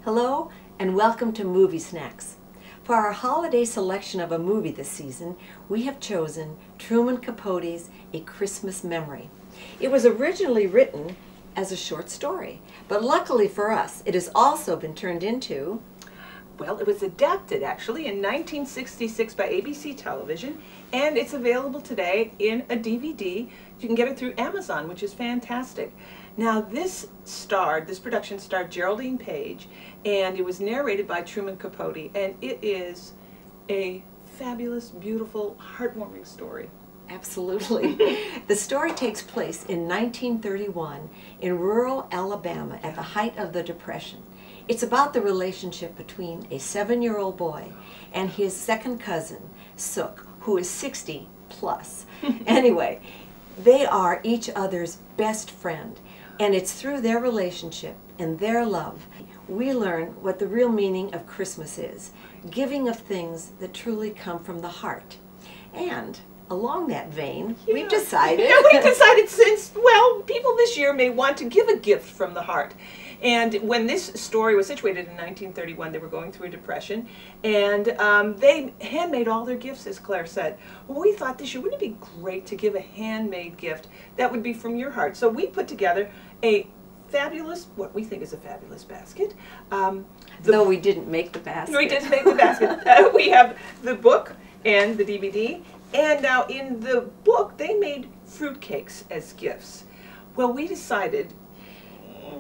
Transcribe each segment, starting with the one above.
Hello and welcome to Movie Snacks. For our holiday selection of a movie this season, we have chosen Truman Capote's A Christmas Memory. It was originally written as a short story, but luckily for us, it has also been turned into... Well, it was adapted actually in 1966 by ABC Television, and it's available today in a DVD. You can get it through Amazon, which is fantastic. Now this production starred Geraldine Page, and it was narrated by Truman Capote, and it is a fabulous, beautiful, heartwarming story. Absolutely. The story takes place in 1931 in rural Alabama at the height of the Depression. It's about the relationship between a 7-year-old boy and his second cousin, Sook, who is 60 plus. Anyway, they are each other's best friend, and it's through their relationship and their love we learn what the real meaning of Christmas is, giving of things that truly come from the heart. And along that vein, we've decided... since, well, people this year may want to give a gift from the heart. And when this story was situated in 1931, they were going through a depression, and they handmade all their gifts, as Claire said. Well, we thought this year, wouldn't it be great to give a handmade gift that would be from your heart? So we put together a fabulous, what we think is a fabulous basket. Though we didn't make the basket. We didn't make the basket. We have the book and the DVD, and now in the book they made fruitcakes as gifts. Well, we decided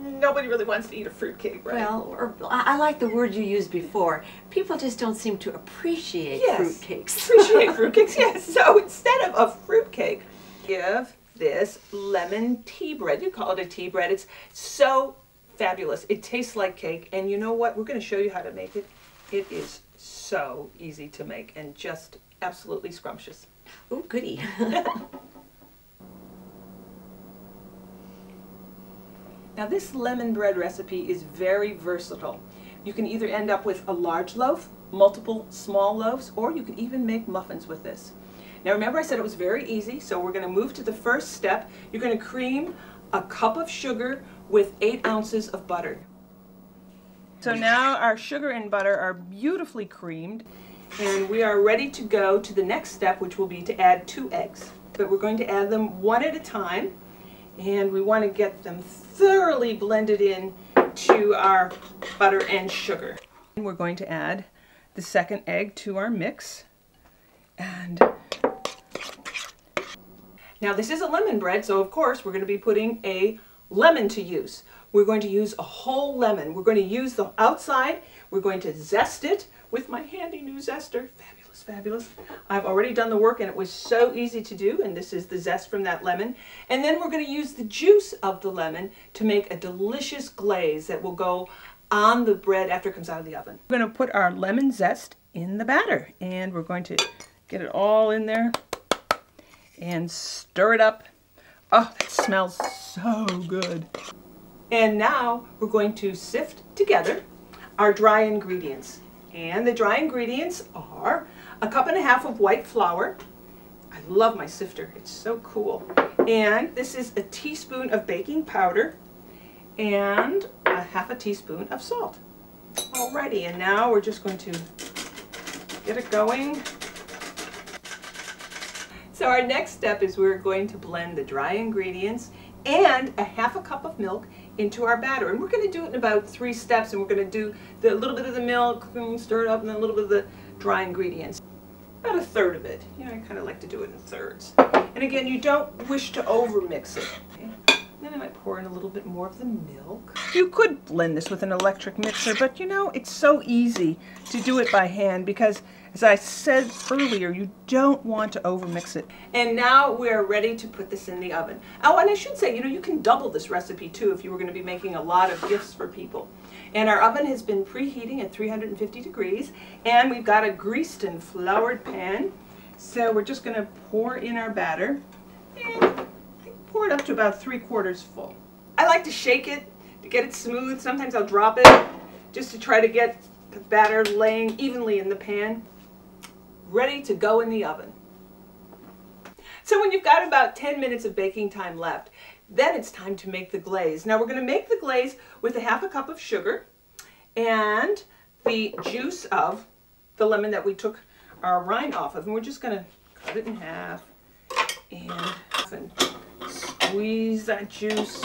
nobody really wants to eat a fruitcake, right? Well, I like the word you used before. People just don't seem to appreciate fruitcakes. Appreciate fruitcakes, yes. So instead of a fruitcake, give this lemon tea bread. You call it a tea bread. It's so fabulous. It tastes like cake, and you know what? We're going to show you how to make it. It is so easy to make and just absolutely scrumptious. Oh, goody. Now this lemon bread recipe is very versatile. You can either end up with a large loaf, multiple small loaves, or you can even make muffins with this. Now remember I said it was very easy, so we're going to move to the first step. You're going to cream a cup of sugar with 8 ounces of butter. So now our sugar and butter are beautifully creamed, and we are ready to go to the next step, which will be to add 2 eggs. But we're going to add them one at a time, and we want to get them thoroughly blended in to our butter and sugar. And we're going to add the second egg to our mix. And now this is a lemon bread, so of course we're going to be putting a lemon to use. We're going to use a whole lemon. We're going to use the outside. We're going to zest it with my handy new zester. Fabulous, fabulous. I've already done the work and it was so easy to do, and this is the zest from that lemon. And then we're going to use the juice of the lemon to make a delicious glaze that will go on the bread after it comes out of the oven. We're going to put our lemon zest in the batter, and we're going to get it all in there and stir it up. Oh, that smells so good. And now we're going to sift together our dry ingredients. And the dry ingredients are a 1.5 cups of white flour. I love my sifter, it's so cool. And this is a teaspoon of baking powder and a 1/2 teaspoon of salt. Alrighty, and now we're just going to get it going. So our next step is we're going to blend the dry ingredients and a 1/2 cup of milk into our batter. And we're going to do it in about 3 steps, and we're going to do a little bit of the milk, stir it up, and then a little bit of the dry ingredients. About 1/3 of it. You know, I kind of like to do it in thirds. And again, you don't wish to over mix it. Okay? Then I might pour in a little bit more of the milk. You could blend this with an electric mixer, but you know, it's so easy to do it by hand because, as I said earlier, you don't want to over mix it. And now we're ready to put this in the oven. Oh, and I should say, you know, you can double this recipe too if you were going to be making a lot of gifts for people. And our oven has been preheating at 350 degrees, and we've got a greased and floured pan. So we're just going to pour in our batter, and pour it up to about 3/4 full. I like to shake it to get it smooth. Sometimes I'll drop it just to try to get the batter laying evenly in the pan. Ready to go in the oven. So when you've got about 10 minutes of baking time left, then it's time to make the glaze. Now we're going to make the glaze with a 1/2 cup of sugar and the juice of the lemon that we took our rind off of. And we're just going to cut it in half and squeeze that juice.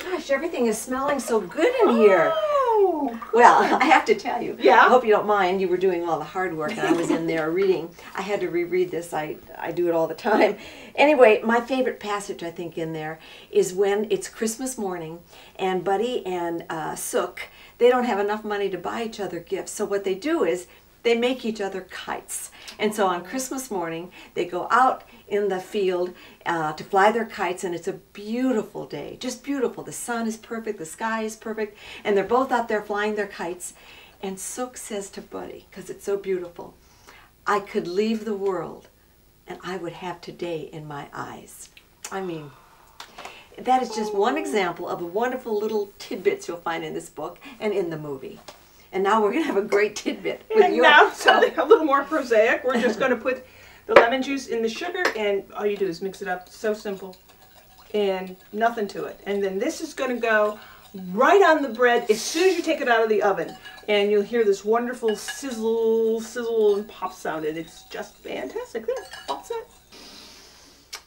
Gosh, everything is smelling so good in here. Oh, Well, I have to tell you, Yeah? I hope you don't mind, you were doing all the hard work and I was in there reading. I had to reread this, I do it all the time. Anyway, my favorite passage I think in there is when it's Christmas morning and Buddy and Sook, they don't have enough money to buy each other gifts. So what they do is they make each other kites. And so on Christmas morning, they go out in the field to fly their kites, and it's a beautiful day, just beautiful. The sun is perfect, the sky is perfect, and they're both out there flying their kites. And Sook says to Buddy, because it's so beautiful, I could leave the world and I would have today in my eyes. I mean, that is just one example of the wonderful little tidbits you'll find in this book and in the movie. And now we're going to have a great tidbit. And now something a little more prosaic. We're just going to put the lemon juice in the sugar, and all you do is mix it up. So simple. And nothing to it. And then this is going to go right on the bread as soon as you take it out of the oven. And you'll hear this wonderful sizzle, sizzle, and pop sound. And it's just fantastic. There, all set.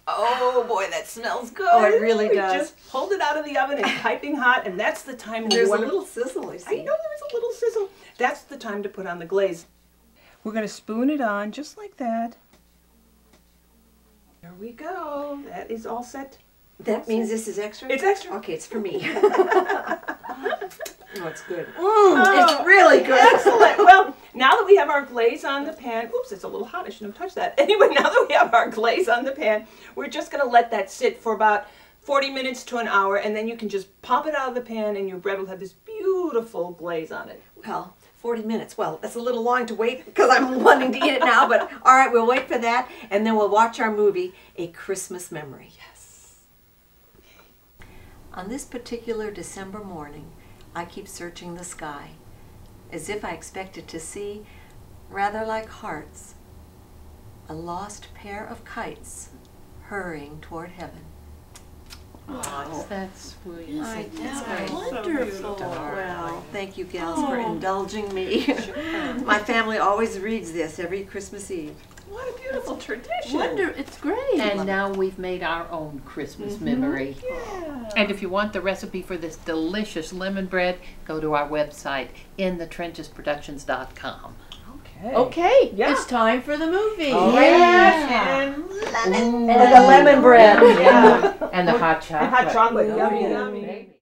Oh boy, that smells good. Oh, it really We does. just pulled it out of the oven. It's piping hot, and that's the time. There's a little sizzle, I see. I know there's a little sizzle. That's the time to put on the glaze. We're going to spoon it on just like that. There we go. That is all set. That means this is extra? It's extra. Okay, it's for me. Oh, it's good. It's really good. Excellent. Well, now that we have our glaze on the pan, oops, it's a little hot. I shouldn't have touched that. Anyway, now that we have our glaze on the pan, we're just going to let that sit for about 40 minutes to an hour, and then you can just pop it out of the pan, and your bread will have this beautiful glaze on it. Well, 40 minutes. Well, that's a little long to wait because I'm wanting to eat it now, but all right, we'll wait for that, and then we'll watch our movie, A Christmas Memory. Yes. On this particular December morning, I keep searching the sky, as if I expected to see, rather like hearts, a lost pair of kites hurrying toward heaven. Oh, that's sweet. That's great. Wonderful. Well, thank you, gals, for indulging me. My family always reads this every Christmas Eve. What a beautiful tradition. It's great. And now we've made our own Christmas memory. Yeah. And if you want the recipe for this delicious lemon bread, go to our website, inthetrenchesproductions.com. Okay. Okay, Yeah. it's time for the movie. Yes, and And the lemon bread. Yeah. And the hot chocolate. hot chocolate. Oh, Yummy, yeah. yummy.